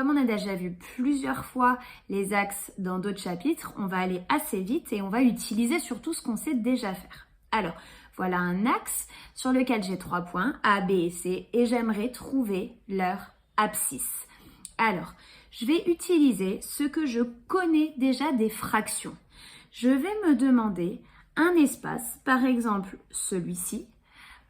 comme on a déjà vu plusieurs fois les axes dans d'autres chapitres, on va aller assez vite et on va utiliser surtout ce qu'on sait déjà faire. Alors, voilà un axe sur lequel j'ai 3 points, A, B et C, et j'aimerais trouver leur abscisse. Alors, je vais utiliser ce que je connais déjà des fractions. Je vais me demander un espace, par exemple celui-ci,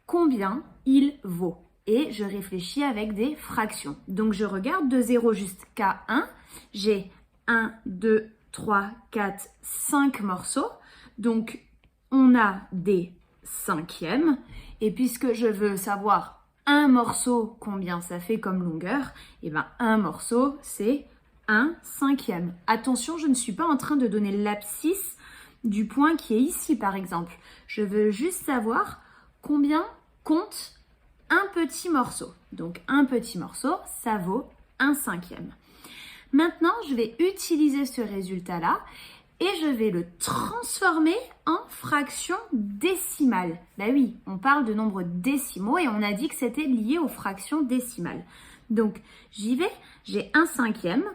combien il vaut. Et je réfléchis avec des fractions. Donc, je regarde de 0 jusqu'à 1. J'ai 1, 2, 3, 4, 5 morceaux. Donc, on a des cinquièmes. Et puisque je veux savoir un morceau, combien ça fait comme longueur, et bien un morceau, c'est 1 cinquième. Attention, je ne suis pas en train de donner l'abscisse du point qui est ici, par exemple. Je veux juste savoir combien compte un petit morceau. Donc, un petit morceau, ça vaut 1 cinquième. Maintenant, je vais utiliser ce résultat-là et je vais le transformer en fraction décimale. Ben oui, on parle de nombres décimaux et on a dit que c'était lié aux fractions décimales. Donc, j'y vais, j'ai 1 cinquième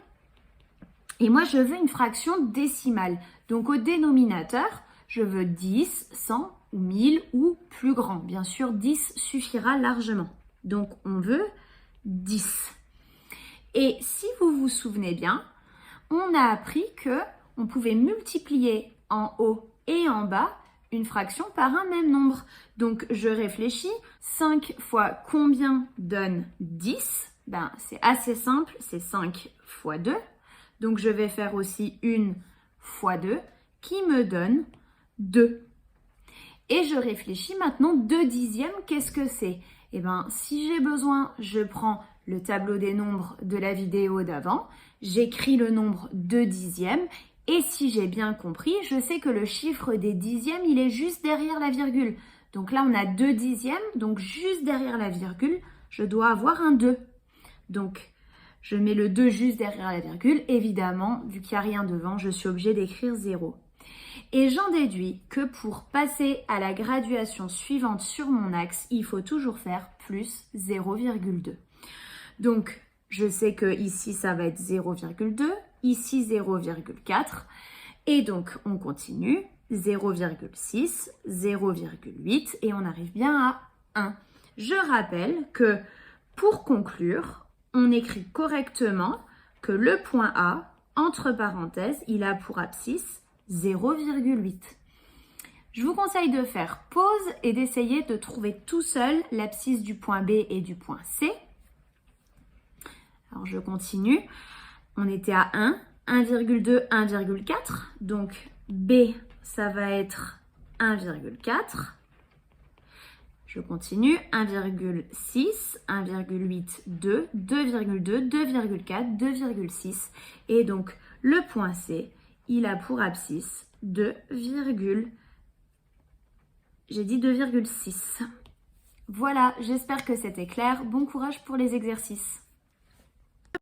et moi, je veux une fraction décimale. Donc, au dénominateur, je veux 10, 100 ou 1000 ou plus grand. Bien sûr, 10 suffira largement. Donc, on veut 10. Et si vous vous souvenez bien, on a appris que on pouvait multiplier en haut et en bas une fraction par un même nombre. Donc, je réfléchis. 5 fois combien donne 10 ? Ben, c'est assez simple, c'est 5 fois 2. Donc, je vais faire aussi 1 fois 2 qui me donne 2. Et je réfléchis maintenant, 2 dixièmes, qu'est-ce que c'est ? Eh bien, si j'ai besoin, je prends le tableau des nombres de la vidéo d'avant, j'écris le nombre 2 dixièmes, et si j'ai bien compris, je sais que le chiffre des dixièmes, il est juste derrière la virgule. Donc là, on a 2 dixièmes, donc juste derrière la virgule, je dois avoir un 2. Donc, je mets le 2 juste derrière la virgule. Évidemment, vu qu'il n'y a rien devant, je suis obligée d'écrire 0. Et j'en déduis que pour passer à la graduation suivante sur mon axe, il faut toujours faire plus 0,2. Donc, je sais que ici, ça va être 0,2, ici 0,4. Et donc, on continue, 0,6, 0,8 et on arrive bien à 1. Je rappelle que pour conclure, on écrit correctement que le point A, entre parenthèses, il a pour abscisse 0,8. Je vous conseille de faire pause et d'essayer de trouver tout seul l'abscisse du point B et du point C. Alors je continue. On était à 1, 1,2, 1,4. Donc B, ça va être 1,4. Je continue, 1,6, 1,8, 2, 2,2, 2,4, 2,6. Et donc, le point C, il a pour abscisse 2,6. Voilà, j'espère que c'était clair. Bon courage pour les exercices.